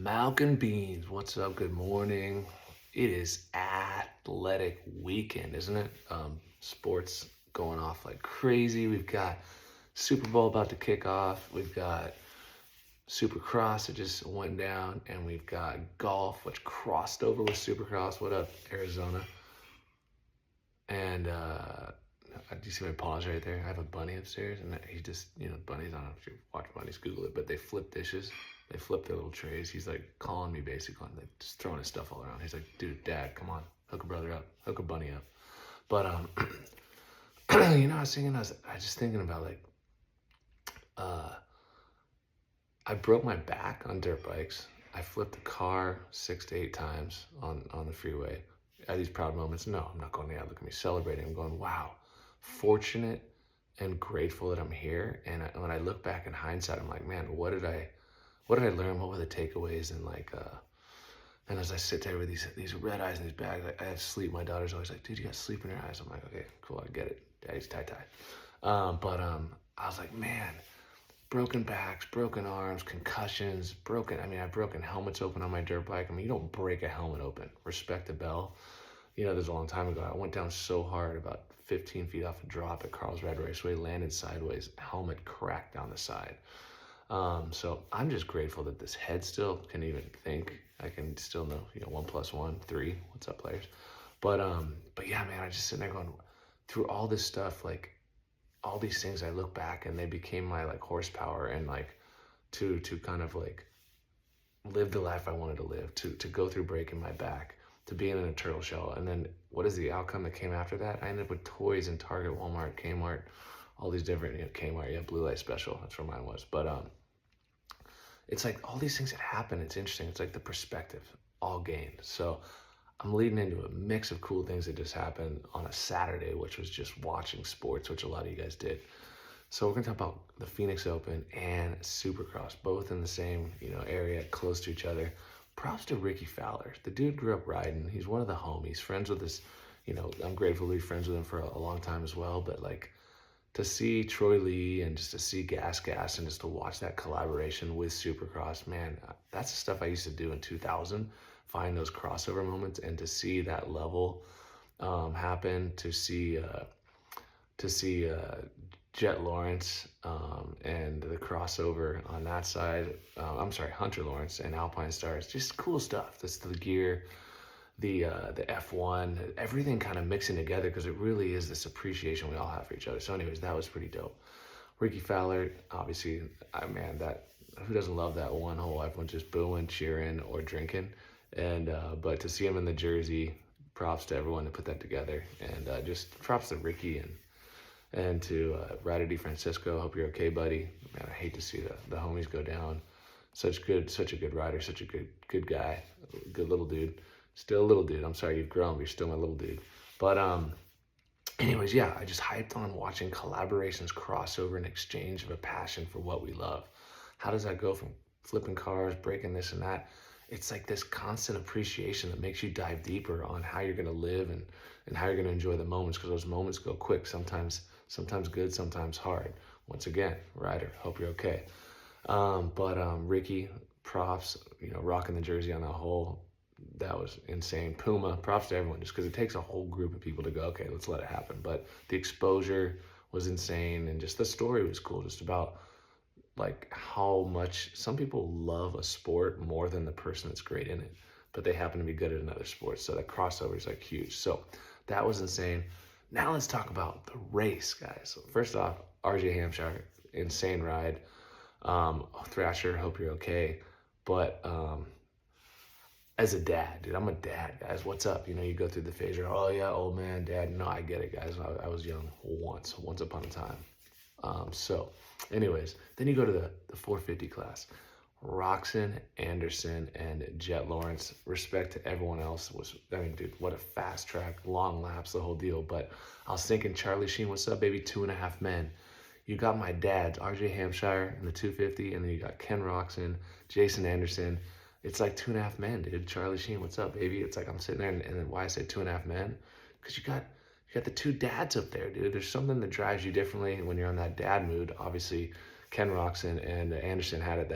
Malc and Beans, what's up? Good morning. It is athletic weekend, isn't it? Sports going off like crazy. We've got Super Bowl about to kick off. We've got Supercross that just went down, and we've got golf, which crossed over with Supercross. What up, Arizona? And do you see my paws right there? I have a bunny upstairs, and he just, bunnies, I don't know if you watch bunnies, Google it, but they flip dishes. They flip their little trays. He's like calling me basically, like just throwing his stuff all around. He's like, dude, dad, come on, hook a brother up, hook a bunny up. But, I was thinking, I was just thinking about like, I broke my back on dirt bikes. I flipped the car 6 to 8 times on the freeway. Are these proud moments? No, I'm not going, yeah, look at me celebrating. I'm going, wow, fortunate and grateful that I'm here. And when I look back in hindsight, I'm like, man, what did I learn? What were the takeaways? And and as I sit there with these red eyes and these bags, I have sleep. My daughter's always like, dude, you got sleep in your eyes. I'm like, okay, cool, I get it. Daddy's tie-tie. I was like, man, broken backs, broken arms, concussions, I've broken helmets open on my dirt bike. I mean, you don't break a helmet open. Respect the bell. There's a long time ago. I went down so hard, about 15 feet off a drop at Carl's Red Raceway, landed sideways, helmet cracked down the side. So I'm just grateful that this head still can even think. I can still know, 1 + 1, 3. What's up, players? But yeah, man, I just sitting there going through all this stuff, like all these things. I look back and they became my like horsepower and like to kind of like live the life I wanted to live, to go through breaking my back, to being in a turtle shell. And then what is the outcome that came after that? I ended up with toys in Target, Walmart, Kmart, all these different, Kmart, yeah, Blue Light Special, that's where mine was. But it's like all these things that happen, it's interesting. It's like the perspective, all gained. So I'm leading into a mix of cool things that just happened on a Saturday, which was just watching sports, which a lot of you guys did. So we're gonna talk about the Phoenix Open and Supercross, both in the same, area, close to each other. Props to Ricky Fowler. The dude grew up riding. He's one of the homies, friends with this, I'm grateful to be friends with him for a long time as well. But like, to see Troy Lee and just to see Gas and just to watch that collaboration with Supercross, man, that's the stuff I used to do in 2000, find those crossover moments, and to see that level happen, to see Jet Lawrence and the crossover on that side. Hunter Lawrence and Alpine Stars, just cool stuff. That's the gear, the F1, everything kind of mixing together, because it really is this appreciation we all have for each other. So anyways, that was pretty dope. Ricky Fowler, obviously, that who doesn't love that one hole? Everyone just booing, cheering, or drinking. And but to see him in the jersey, props to everyone to put that together. And just props to Ricky and to Ryder DeFrancisco. Hope you're okay, buddy. Man, I hate to see the homies go down. Such a good rider, such a good guy, good little dude. Still a little dude. I'm sorry you've grown, but you're still my little dude. But anyways, yeah, I just hyped on watching collaborations, crossover, and exchange of a passion for what we love. How does that go from flipping cars, breaking this and that? It's like this constant appreciation that makes you dive deeper on how you're gonna live and how you're gonna enjoy the moments, because those moments go quick. Sometimes good, sometimes hard. Once again, Ryder, hope you're okay. Ricky, props, rocking the jersey on that hole. That was insane. Puma, props to everyone, just because it takes a whole group of people to go, okay, let's let it happen. But the exposure was insane, and just the story was cool, just about like how much some people love a sport more than the person that's great in it, but they happen to be good at another sport. So that crossover is like huge. So that was insane. Now let's talk about the race, guys. So first off, RJ Hampshire, insane ride. Thrasher, hope you're okay. But as a dad, dude, I'm a dad, guys. What's up? You go through the phase where, oh yeah, old man, dad. No, I get it, guys. I was young once upon a time. So anyways, then you go to the 450 class. Roxon, Anderson, and Jet Lawrence. Respect to everyone else. Dude, what a fast track, long laps, the whole deal. But I was thinking, Charlie Sheen, what's up, baby? 2.5 men. You got my dad's RJ Hampshire in the 250, and then you got Ken Roxon, Jason Anderson. It's like 2.5 men, dude. Charlie Sheen, what's up, baby? It's like I'm sitting there, and then why I say 2.5 men? Because you got the two dads up there, dude. There's something that drives you differently when you're on that dad mood. Obviously, Ken Roxon and Anderson had it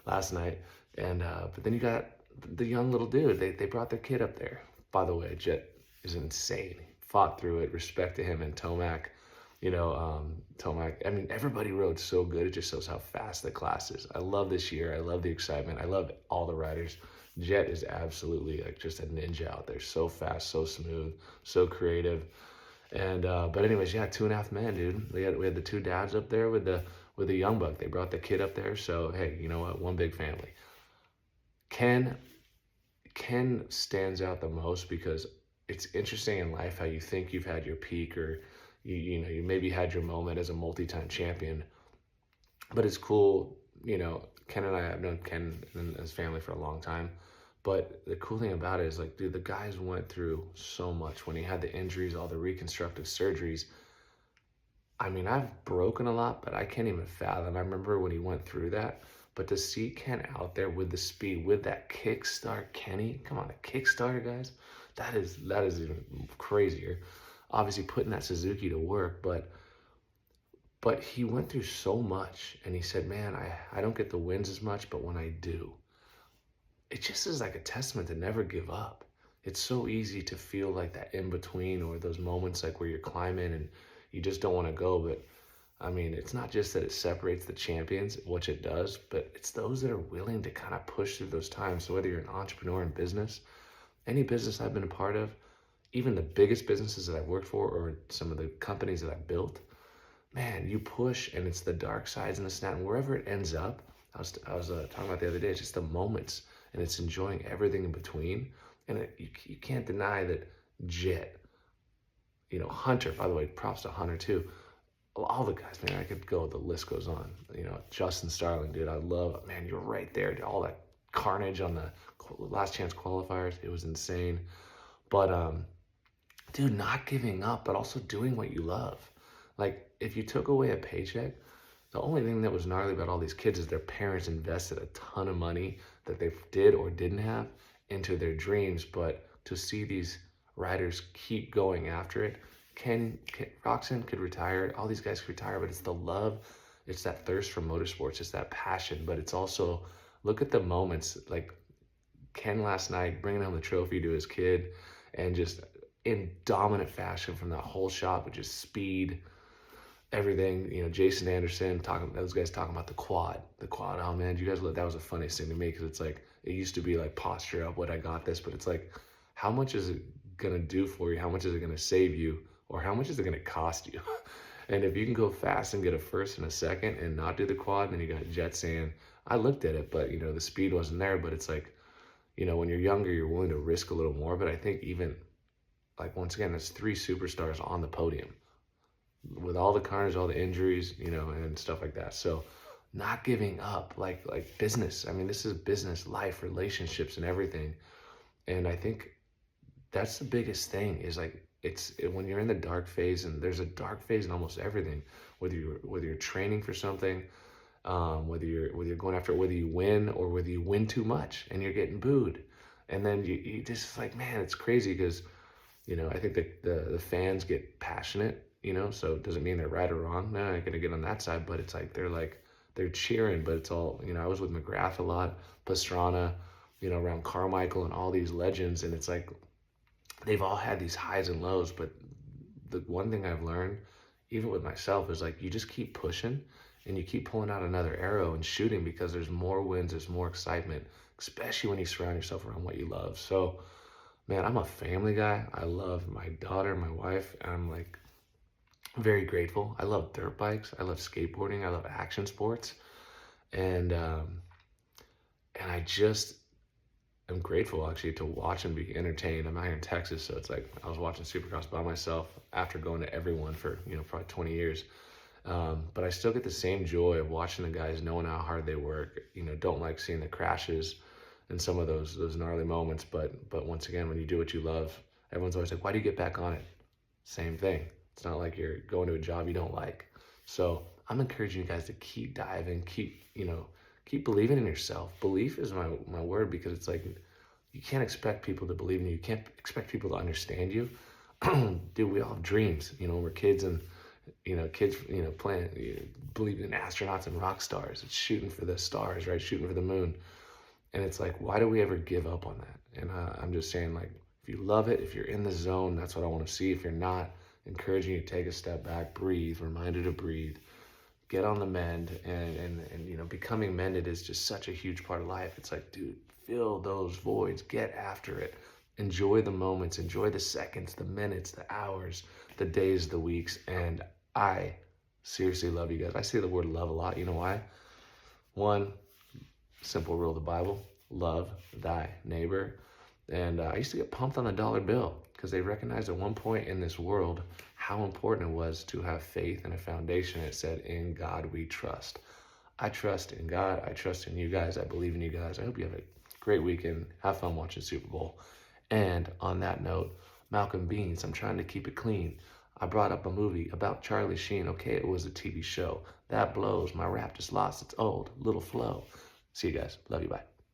last night. And but then you got the young little dude. They brought their kid up there. By the way, Jet is insane. Fought through it. Respect to him and Tomac. Tomac. I mean, everybody rode so good. It just shows how fast the class is. I love this year. I love the excitement. I love all the riders. Jet is absolutely like just a ninja out there. So fast, so smooth, so creative. And but anyways, yeah, 2.5 men, dude. We had the two dads up there with the young buck. They brought the kid up there. So hey, you know what? One big family. Ken Ken stands out the most because it's interesting in life how you think you've had your peak, or you maybe had your moment as a multi-time champion, but it's cool. Ken and I have known Ken and his family for a long time, but the cool thing about it is, like, dude, the guys went through so much when he had the injuries, all the reconstructive surgeries. I mean, I've broken a lot, but I can't even fathom. I remember when he went through that. But to see Ken out there with the speed, with that kickstart, Kenny, come on, a Kickstarter, guys, that is even crazier. Obviously, putting that Suzuki to work, but he went through so much, and he said, "Man, I don't get the wins as much, but when I do, it just is like a testament to never give up." It's so easy to feel like that in between, or those moments like where you're climbing and you just don't want to go. But I mean, it's not just that it separates the champions, which it does, but it's those that are willing to kind of push through those times. So whether you're an entrepreneur in business, any business I've been a part of, even the biggest businesses that I've worked for, or some of the companies that I've built, man, you push, and it's the dark sides and the snap, and wherever it ends up. I was talking about the other day, it's just the moments, and it's enjoying everything in between. And you can't deny that Jet, Hunter, by the way, props to Hunter too. All the guys, man, I could go, the list goes on. Justin Starling, dude, I love, man, you're right there. All that carnage on the last chance qualifiers, it was insane. But, dude, not giving up, but also doing what you love. Like, if you took away a paycheck, the only thing that was gnarly about all these kids is their parents invested a ton of money that they did or didn't have into their dreams. But to see these riders keep going after it, Roxanne could retire, all these guys could retire, but it's the love, it's that thirst for motorsports, it's that passion. But it's also, look at the moments, like Ken last night bringing home the trophy to his kid, and just in dominant fashion from that whole shot with just speed, everything. Jason Anderson those guys talking about the quad. Oh man, you guys, that was the funniest thing to me, because it's like, it used to be like posture up, what I got this, but it's like, how much is it gonna do for you? How much is it gonna save you? Or how much is it gonna cost you? And if you can go fast and get a first and a second and not do the quad, then you got Jet saying, I looked at it, but the speed wasn't there. But it's like, when you're younger, you're willing to risk a little more. But I think even, like, once again, there's three superstars on the podium with all the carnage, all the injuries, and stuff like that. So not giving up, like business. I mean, this is business, life, relationships, and everything. And I think that's the biggest thing, is like, when you're in the dark phase, and there's a dark phase in almost everything, whether you're training for something, whether you're going after it, whether you win or whether you win too much and you're getting booed. And then you just, like, man, it's crazy, because I think that the fans get passionate, so it doesn't mean they're right or wrong. No, I'm gonna get on that side, but it's like they're cheering, but it's all, I was with McGrath a lot, Pastrana, around Carmichael and all these legends, and it's like they've all had these highs and lows. But the one thing I've learned, even with myself, is like, you just keep pushing and you keep pulling out another arrow and shooting, because there's more wins, there's more excitement, especially when you surround yourself around what you love. So, man, I'm a family guy. I love my daughter, my wife, and I'm like very grateful. I love dirt bikes. I love skateboarding. I love action sports. And I just am grateful, actually, to watch and be entertained. I'm out here in Texas, so it's like I was watching Supercross by myself after going to everyone for probably 20 years. But I still get the same joy of watching the guys, knowing how hard they work. Don't like seeing the crashes and some of those gnarly moments. But once again, when you do what you love, everyone's always like, "Why do you get back on it?" Same thing. It's not like you're going to a job you don't like. So I'm encouraging you guys to keep diving, keep believing in yourself. Belief is my word, because it's like, you can't expect people to believe in you. You can't expect people to understand you. Dude, we all have dreams. We're kids, and playing, believing in astronauts and rock stars. It's shooting for the stars, right? Shooting for the moon. And it's like, why do we ever give up on that? And I'm just saying, like, if you love it, if you're in the zone, that's what I want to see. If you're not, encouraging you to take a step back, breathe, reminder to breathe, get on the mend, and becoming mended is just such a huge part of life. It's like, dude, fill those voids, get after it, enjoy the moments, enjoy the seconds, the minutes, the hours, the days, the weeks. And I seriously love you guys. I say the word love a lot. You know why? One, simple rule of the Bible: love thy neighbor. And I used to get pumped on the dollar bill because they recognized at one point in this world how important it was to have faith and a foundation. It said, in God we trust. I trust in God. I trust in you guys. I believe in you guys. I hope you have a great weekend. Have fun watching Super Bowl. And on that note, Malcolm Beans, I'm trying to keep it clean. I brought up a movie about Charlie Sheen. Okay, it was a TV show. That blows. My rap just lost its old little flow. See you guys. Love you. Bye.